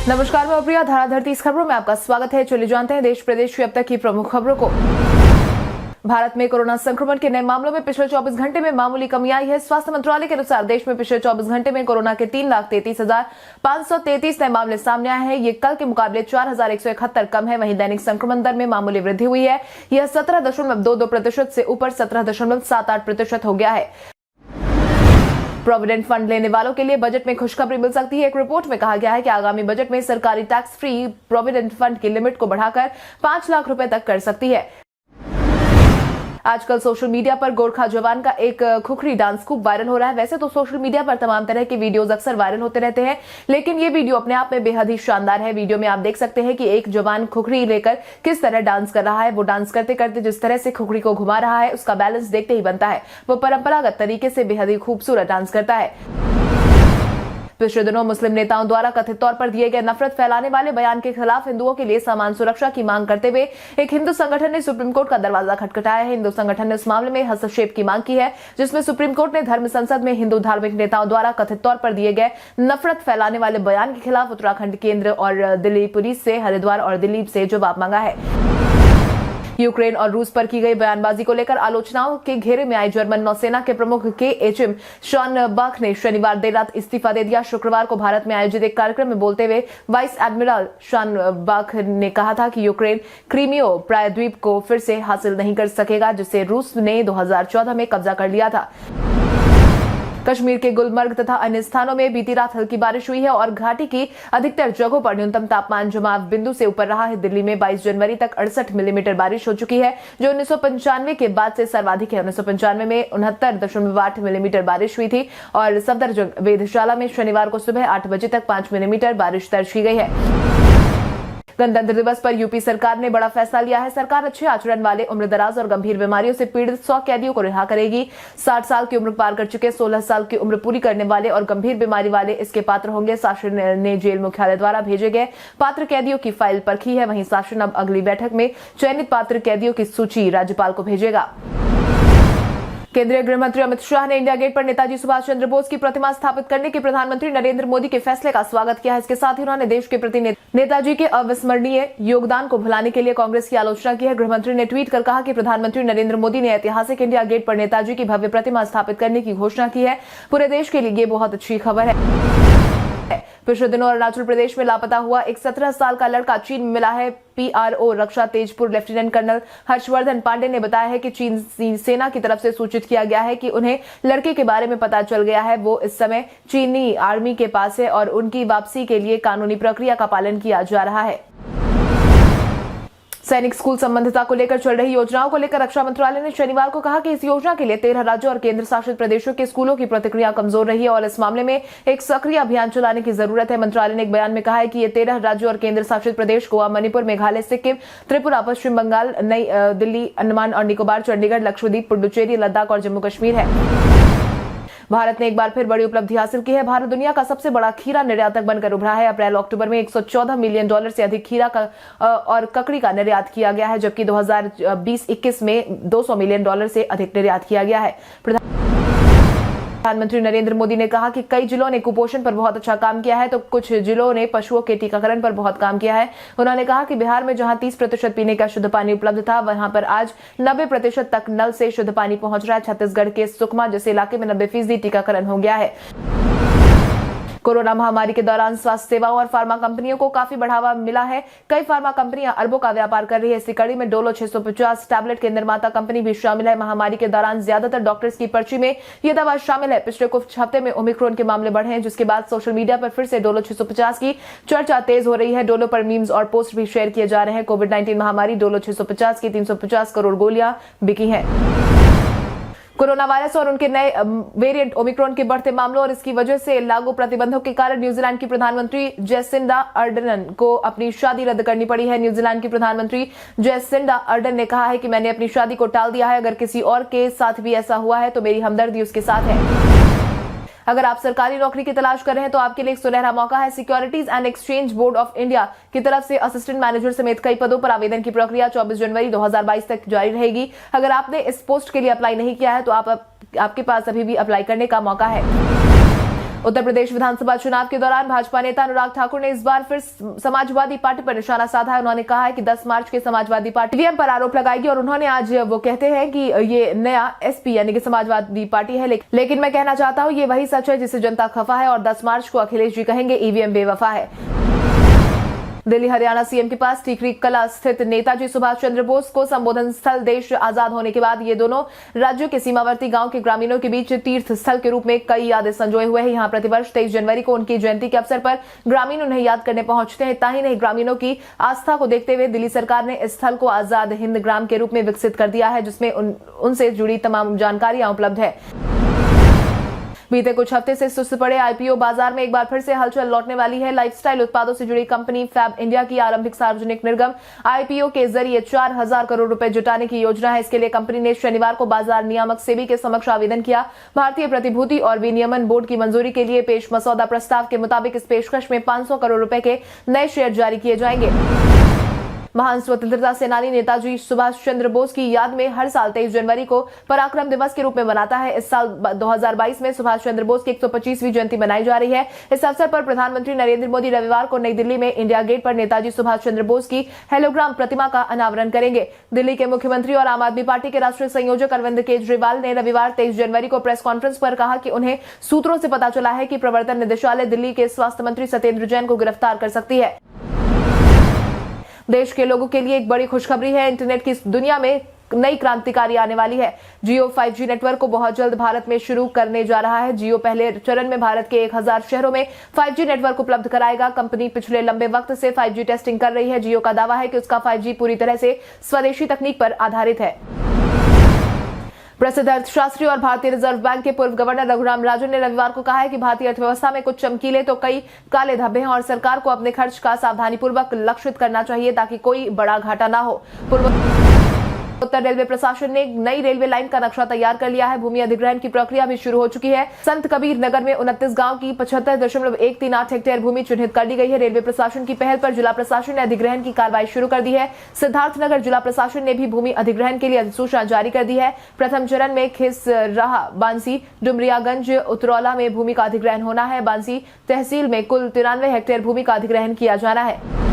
नमस्कार, मैं प्रिया। धारा धरती इस खबरों में आपका स्वागत है। चलिए जानते हैं देश प्रदेश की अब तक की प्रमुख खबरों को। भारत में कोरोना संक्रमण के नए मामलों में पिछले 24 घंटे में मामूली कमी आई है। स्वास्थ्य मंत्रालय के अनुसार देश में पिछले 24 घंटे में कोरोना के 3,33,533 नए मामले सामने आए हैं। ये कल के मुकाबले 4,171 कम है। वहीं दैनिक संक्रमण दर में मामूली वृद्धि हुई है। यह 17.22% से ऊपर 17.78% हो गया है। प्रोविडेंट फंड लेने वालों के लिए बजट में खुशखबरी मिल सकती है। एक रिपोर्ट में कहा गया है कि आगामी बजट में सरकारी टैक्स फ्री प्रोविडेंट फंड की लिमिट को बढ़ाकर 5 लाख रुपए तक कर सकती है। आजकल सोशल मीडिया पर गोरखा जवान का एक खुखरी डांस खूब वायरल हो रहा है। वैसे तो सोशल मीडिया पर तमाम तरह के वीडियोस अक्सर वायरल होते रहते हैं, लेकिन ये वीडियो अपने आप में बेहद ही शानदार है। वीडियो में आप देख सकते हैं कि एक जवान खुखरी लेकर किस तरह डांस कर रहा है। वो डांस करते करते जिस तरह से खुखरी को घुमा रहा है, उसका बैलेंस देखते ही बनता है। वो परंपरागत तरीके से बेहद ही खूबसूरत डांस करता है। पिछले दिनों मुस्लिम नेताओं द्वारा कथित तौर पर दिए गए नफरत फैलाने वाले बयान के खिलाफ हिंदुओं के लिए समान सुरक्षा की मांग करते हुए एक हिंदू संगठन ने सुप्रीम कोर्ट का दरवाजा खटखटाया है। हिंदू संगठन ने इस मामले में हस्तक्षेप की मांग की है, जिसमें सुप्रीम कोर्ट ने धर्म संसद में हिंदू धार्मिक नेताओं द्वारा कथित तौर पर दिए गए नफरत फैलाने वाले बयान के खिलाफ उत्तराखंड, केंद्र और दिल्ली पुलिस से, हरिद्वार और दिल्ली से जवाब मांगा है। यूक्रेन और रूस पर की गई बयानबाजी को लेकर आलोचनाओं के घेरे में आई जर्मन नौसेना के प्रमुख KHM शॉन बाख ने शनिवार देर रात इस्तीफा दे दिया। शुक्रवार को भारत में आयोजित एक कार्यक्रम में बोलते हुए वाइस एडमिरल शॉन बाख ने कहा था कि यूक्रेन क्रीमियो प्रायद्वीप को फिर से हासिल नहीं कर सकेगा, जिसे रूस ने 2014 में कब्जा कर लिया था। कश्मीर के गुलमर्ग तथा अन्य स्थानों में बीती रात हल्की बारिश हुई है और घाटी की अधिकतर जगहों पर न्यूनतम तापमान जमाव बिंदु से ऊपर रहा है। दिल्ली में 22 जनवरी तक 68 मिलीमीटर बारिश हो चुकी है, जो 1995 के बाद से सर्वाधिक है। 1995 में 69.8 मिलीमीटर बारिश हुई थी और सफदरजंग वेधशाला में शनिवार को सुबह 8 बजे तक 5 मिलीमीटर बारिश दर्ज की गई है। गणतंत्र दिवस पर यूपी सरकार ने बड़ा फैसला लिया है। सरकार अच्छे आचरण वाले, उम्रदराज और गंभीर बीमारियों से पीड़ित 100 कैदियों को रिहा करेगी। 60 साल की उम्र पार कर चुके, 16 साल की उम्र पूरी करने वाले और गंभीर बीमारी वाले इसके पात्र होंगे। शासन ने जेल मुख्यालय द्वारा भेजे गए पात्र कैदियों की फाइल परखी है। वहीं शासन अब अगली बैठक में चयनित पात्र कैदियों की सूची राज्यपाल को भेजेगा। केंद्रीय गृह मंत्री अमित शाह ने इंडिया गेट पर नेताजी सुभाष चंद्र बोस की प्रतिमा स्थापित करने के प्रधानमंत्री नरेंद्र मोदी के फैसले का स्वागत किया है। इसके साथ ही उन्होंने देश के प्रति नेताजी के अविस्मरणीय योगदान को भुलाने के लिए कांग्रेस की आलोचना की है। गृह मंत्री ने ट्वीट कर कहा कि प्रधानमंत्री नरेंद्र मोदी ने ऐतिहासिक इंडिया गेट पर नेताजी की भव्य प्रतिमा स्थापित करने की घोषणा की है। पूरे देश के लिए ये बहुत अच्छी खबर है। पिछले दिनों अरुणाचल प्रदेश में लापता हुआ एक 17 साल का लड़का चीन में मिला है। PRO रक्षा तेजपुर लेफ्टिनेंट कर्नल हर्षवर्धन पांडे ने बताया है कि चीन सेना की तरफ से सूचित किया गया है कि उन्हें लड़के के बारे में पता चल गया है। वो इस समय चीनी आर्मी के पास है और उनकी वापसी के लिए कानूनी प्रक्रिया का पालन किया जा रहा है। सैनिक स्कूल संबंधिता को लेकर चल रही योजनाओं को लेकर रक्षा मंत्रालय ने शनिवार को कहा कि इस योजना के लिए 13 राज्यों और केंद्र शासित प्रदेशों के स्कूलों की प्रतिक्रिया कमजोर रही है और इस मामले में एक सक्रिय अभियान चलाने की जरूरत है। मंत्रालय ने एक बयान में कहा है कि ये 13 राज्यों और केंद्र शासित प्रदेश गोवा, मणिपुर, मेघालय, सिक्किम, त्रिपुरा, पश्चिम बंगाल, नई दिल्ली, अंडमान और निकोबार, चंडीगढ़, लक्षद्वीप, पुडुचेरी, लद्दाख और जम्मू कश्मीर है। भारत ने एक बार फिर बड़ी उपलब्धि हासिल की है। भारत दुनिया का सबसे बड़ा खीरा निर्यातक बनकर उभरा है। अप्रैल-अक्टूबर में $114 मिलियन से अधिक खीरा का और ककड़ी का निर्यात किया गया है, जबकि 2020-21 में $200 मिलियन से अधिक निर्यात किया गया है। प्रधानमंत्री नरेंद्र मोदी ने कहा कि कई जिलों ने कुपोषण पर बहुत अच्छा काम किया है, तो कुछ जिलों ने पशुओं के टीकाकरण पर बहुत काम किया है। उन्होंने कहा कि बिहार में जहां 30% पीने का शुद्ध पानी उपलब्ध था, वहां पर आज 90% तक नल से शुद्ध पानी पहुंच रहा है। छत्तीसगढ़ के सुकमा जैसे इलाके में 90% टीकाकरण हो गया है। कोरोना महामारी के दौरान स्वास्थ्य सेवाओं और फार्मा कंपनियों को काफी बढ़ावा मिला है। कई फार्मा कंपनियां अरबों का व्यापार कर रही है। इसी कड़ी में डोलो 650 टैबलेट के निर्माता कंपनी भी शामिल है। महामारी के दौरान ज्यादातर डॉक्टर्स की पर्ची में यह दवा शामिल है। पिछले कुछ हफ्ते में ओमिक्रॉन के मामले बढ़े हैं, जिसके बाद सोशल मीडिया पर फिर से डोलो 650 की चर्चा तेज हो रही है। डोलो पर मीम्स और पोस्ट भी शेयर किए जा रहे हैं। कोविड-19 महामारी डोलो 650 की 350 करोड़ गोलियां बिकी हैं। कोरोना वायरस और उनके नए वेरिएंट ओमिक्रॉन के बढ़ते मामलों और इसकी वजह से लागू प्रतिबंधों के कारण न्यूजीलैंड की प्रधानमंत्री जैसिंडा अर्डर्न को अपनी शादी रद्द करनी पड़ी है। न्यूजीलैंड की प्रधानमंत्री जैसिंडा अर्डर्न ने कहा है कि मैंने अपनी शादी को टाल दिया है। अगर किसी और के साथ भी ऐसा हुआ है तो मेरी हमदर्दी उसके साथ है। अगर आप सरकारी नौकरी की तलाश कर रहे हैं तो आपके लिए एक सुनहरा मौका है। Securities and exchange board of India की तरफ से असिस्टेंट मैनेजर समेत कई पदों पर आवेदन की प्रक्रिया 24 जनवरी 2022 तक जारी रहेगी। अगर आपने इस पोस्ट के लिए अप्लाई नहीं किया है तो आपके पास अभी भी अप्लाई करने का मौका है। उत्तर प्रदेश विधानसभा चुनाव के दौरान भाजपा नेता अनुराग ठाकुर ने इस बार फिर समाजवादी पार्टी पर निशाना साधा है। उन्होंने कहा है कि 10 मार्च के समाजवादी पार्टी ईवीएम पर आरोप लगाएगी और उन्होंने आज वो कहते हैं कि ये नया एसपी यानी कि समाजवादी पार्टी है, लेकिन मैं कहना चाहता हूं ये वही सच है जिससे जनता खफा है और 10 मार्च को अखिलेश जी कहेंगे ईवीएम बेवफा है। दिल्ली हरियाणा सीएम के पास टिकरी कला स्थित नेताजी सुभाष चंद्र बोस को संबोधन स्थल देश आजाद होने के बाद ये दोनों राज्यों के सीमावर्ती गांव के ग्रामीणों के बीच तीर्थ स्थल के रूप में कई यादें संजोए हुए हैं। यहां प्रतिवर्ष 23 जनवरी को उनकी जयंती के अवसर पर ग्रामीण उन्हें याद करने पहुंचते हैं। इतना ही नहीं, ग्रामीणों की आस्था को देखते हुए दिल्ली सरकार ने इस स्थल को आजाद हिंद ग्राम के रूप में विकसित कर दिया है, जिसमें उनसे जुड़ी तमाम जानकारियां उपलब्ध है। बीते कुछ हफ्ते से सुस्त पड़े आईपीओ बाजार में एक बार फिर से हलचल लौटने वाली है। लाइफस्टाइल उत्पादों से जुड़ी कंपनी फैब इंडिया की आरंभिक सार्वजनिक निर्गम आईपीओ के जरिए 4000 करोड़ रुपए जुटाने की योजना है। इसके लिए कंपनी ने शनिवार को बाजार नियामक सेबी के समक्ष आवेदन किया। भारतीय प्रतिभूति और विनियमन बोर्ड की मंजूरी के लिए पेश मसौदा प्रस्ताव के मुताबिक इस पेशकश में 500 करोड़ रुपए के नए शेयर जारी किए जाएंगे। महान स्वतंत्रता सेनानी नेताजी सुभाष चंद्र बोस की याद में हर साल 23 जनवरी को पराक्रम दिवस के रूप में मनाता है। इस साल 2022 में सुभाष चंद्र बोस की 125वीं जयंती मनाई जा रही है। इस अवसर पर प्रधानमंत्री नरेंद्र मोदी रविवार को नई दिल्ली में इंडिया गेट पर नेताजी सुभाष चंद्र बोस की हेलोग्राम प्रतिमा का अनावरण करेंगे। दिल्ली के मुख्यमंत्री और आम आदमी पार्टी के राष्ट्रीय संयोजक अरविंद केजरीवाल ने रविवार 23 जनवरी को प्रेस कॉन्फ्रेंस पर कहा कि उन्हें सूत्रों से पता चला है कि प्रवर्तन निदेशालय दिल्ली के स्वास्थ्य मंत्री सत्येंद्र जैन को गिरफ्तार कर सकती है। देश के लोगों के लिए एक बड़ी खुशखबरी है। इंटरनेट की दुनिया में नई क्रांतिकारी आने वाली है। जियो 5G नेटवर्क को बहुत जल्द भारत में शुरू करने जा रहा है। जियो पहले चरण में भारत के 1000 शहरों में 5G नेटवर्क उपलब्ध कराएगा। कंपनी पिछले लंबे वक्त से 5G टेस्टिंग कर रही है। जियो का दावा है कि उसका 5G पूरी तरह से स्वदेशी तकनीक पर आधारित है। प्रसिद्ध अर्थशास्त्री और भारतीय रिजर्व बैंक के पूर्व गवर्नर रघुराम राजन ने रविवार को कहा है कि भारतीय अर्थव्यवस्था में कुछ चमकीले तो कई काले धब्बे हैं और सरकार को अपने खर्च का सावधानीपूर्वक लक्षित करना चाहिए ताकि कोई बड़ा घाटा ना हो। उत्तर रेलवे प्रशासन ने नई रेलवे लाइन का नक्शा तैयार कर लिया है। भूमि अधिग्रहण की प्रक्रिया भी शुरू हो चुकी है। संत कबीर नगर में 29 गांव की 75.138 हेक्टेयर भूमि चिन्हित कर ली गई है। रेलवे प्रशासन की पहल पर जिला प्रशासन ने अधिग्रहण की कार्रवाई शुरू कर दी है। सिद्धार्थनगर जिला प्रशासन ने भी भूमि अधिग्रहण के लिए अधिसूचना जारी कर दी है। प्रथम चरण में खिसराहा, बांसी, डुमरियागंज, उतरौला में भूमि का अधिग्रहण होना है। बांसी तहसील में कुल 93 हेक्टेयर भूमि का अधिग्रहण किया जाना है।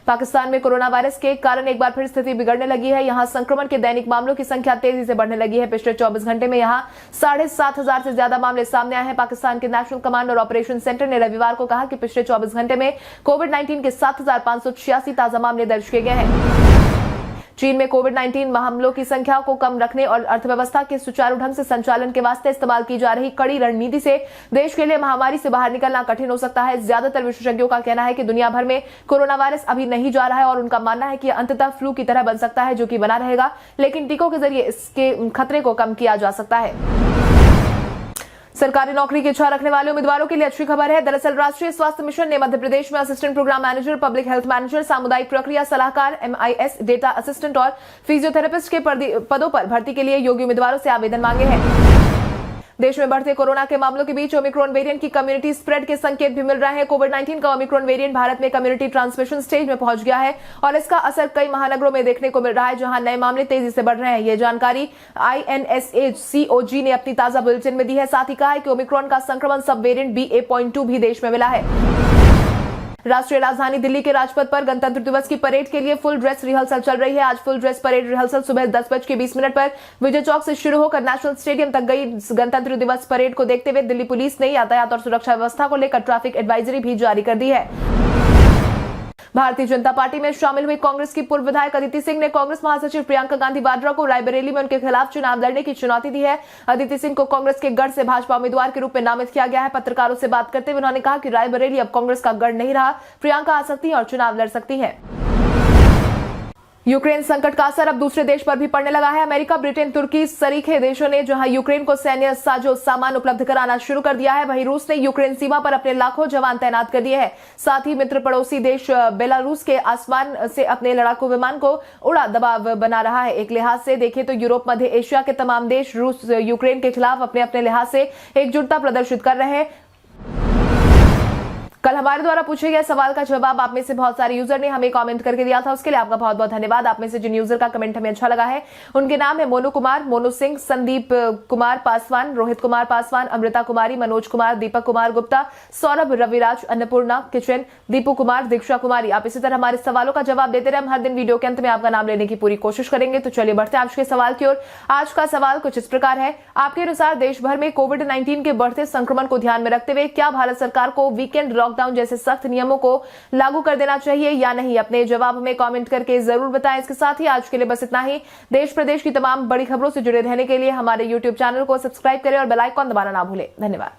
पाकिस्तान में कोरोना वायरस के कारण एक बार फिर स्थिति बिगड़ने लगी है। यहां संक्रमण के दैनिक मामलों की संख्या तेजी से बढ़ने लगी है। पिछले 24 घंटे में यहां 7,500 से ज्यादा मामले सामने आए हैं। पाकिस्तान के नेशनल कमांड और ऑपरेशन सेंटर ने रविवार को कहा कि पिछले 24 घंटे में कोविड-19 के 7,586 ताजा मामले दर्ज किए गए हैं। चीन में कोविड-19 मामलों की संख्या को कम रखने और अर्थव्यवस्था के सुचारू ढंग से संचालन के वास्ते इस्तेमाल की जा रही कड़ी रणनीति से देश के लिए महामारी से बाहर निकलना कठिन हो सकता है। ज्यादातर विशेषज्ञों का कहना है कि दुनिया भर में कोरोना वायरस अभी नहीं जा रहा है और उनका मानना है कि अंततः फ्लू की तरह बन सकता है जो कि बना रहेगा, लेकिन टीकों के जरिए इसके खतरे को कम किया जा सकता है। सरकारी नौकरी की इच्छा रखने वाले उम्मीदवारों के लिए अच्छी खबर है। दरअसल राष्ट्रीय स्वास्थ्य मिशन ने मध्य प्रदेश में assistant program manager, public health manager, सामुदायिक प्रक्रिया सलाहकार, MIS, डेटा असिस्टेंट और फिजियोथेरेपिस्ट के पदों पर भर्ती के लिए योग्य उम्मीदवारों से आवेदन मांगे हैं। देश में बढ़ते कोरोना के मामलों के बीच ओमिक्रॉन वेरिएंट की कम्युनिटी स्प्रेड के संकेत भी मिल रहे हैं। कोविड-19 का ओमिक्रॉन वेरिएंट भारत में कम्युनिटी ट्रांसमिशन स्टेज में पहुंच गया है और इसका असर कई महानगरों में देखने को मिल रहा है, जहां नए मामले तेजी से बढ़ रहे हैं। यह जानकारी INSACOG ने अपनी ताजा बुलेटिन में दी है। साथ ही कहा है कि ओमिक्रॉन का संक्रमण सब वेरिएंट BA.2 भी देश में मिला है। राष्ट्रीय राजधानी दिल्ली के राजपथ पर गणतंत्र दिवस की परेड के लिए फुल ड्रेस रिहर्सल चल रही है। आज फुल ड्रेस परेड रिहर्सल सुबह 10:20 पर विजय चौक से शुरू होकर नेशनल स्टेडियम तक गई। गणतंत्र दिवस परेड को देखते हुए दिल्ली पुलिस ने यातायात और सुरक्षा व्यवस्था को लेकर ट्रैफिक एडवाइजरी भी जारी कर दी है। भारतीय जनता पार्टी में शामिल हुई कांग्रेस की पूर्व विधायक अदिति सिंह ने कांग्रेस महासचिव प्रियंका गांधी वाड्रा को रायबरेली में उनके खिलाफ चुनाव लड़ने की चुनौती दी है। अदिति सिंह को कांग्रेस के गढ़ से भाजपा उम्मीदवार के रूप में नामित किया गया है। पत्रकारों से बात करते हुए उन्होंने कहा कि रायबरेली अब कांग्रेस का गढ़ नहीं रहा, प्रियंका आ सकती है और चुनाव लड़ सकती है। यूक्रेन संकट का असर अब दूसरे देश पर भी पड़ने लगा है। अमेरिका, ब्रिटेन, तुर्की सरीखे देशों ने जहां यूक्रेन को सैन्य साजो सामान उपलब्ध कराना शुरू कर दिया है, वहीं रूस ने यूक्रेन सीमा पर अपने लाखों जवान तैनात कर दिए हैं। साथ ही मित्र पड़ोसी देश बेलारूस के आसमान से अपने लड़ाकू विमान को उड़ा दबाव बना रहा है। एक लिहाज से देखें तो यूरोप, मध्य एशिया के तमाम देश रूस यूक्रेन के खिलाफ अपने अपने लिहाज से एकजुटता प्रदर्शित कर रहे हैं। कल हमारे द्वारा पूछे गए सवाल का जवाब आप में से बहुत सारे यूजर ने हमें कमेंट करके दिया था, उसके लिए आपका बहुत बहुत धन्यवाद। आप में से जिन यूजर का कमेंट हमें अच्छा लगा है उनके नाम है मोनू कुमार, मोनू सिंह, संदीप कुमार पासवान, रोहित कुमार पासवान, अमृता कुमारी, मनोज कुमार, दीपक कुमार गुप्ता, सौरभ, रविराज, अन्नपूर्णा किचन, दीपू कुमार, दीक्षा कुमारी। आप इसी तरह हमारे सवालों का जवाब देते रहे, हम हर दिन वीडियो के अंत में आपका नाम लेने की पूरी कोशिश करेंगे। तो चलिए बढ़ते हैं आज के सवाल की ओर। आज का सवाल कुछ इस प्रकार है, आपके अनुसार देश भर में कोविड-19 के बढ़ते संक्रमण को ध्यान में रखते हुए क्या भारत सरकार को वीकेंड लॉकडाउन जैसे सख्त नियमों को लागू कर देना चाहिए या नहीं? अपने जवाब हमें कमेंट करके जरूर बताएं। इसके साथ ही आज के लिए बस इतना ही। देश प्रदेश की तमाम बड़ी खबरों से जुड़े रहने के लिए हमारे YouTube चैनल को सब्सक्राइब करें और बेल आइकन दबाना ना भूलें। धन्यवाद।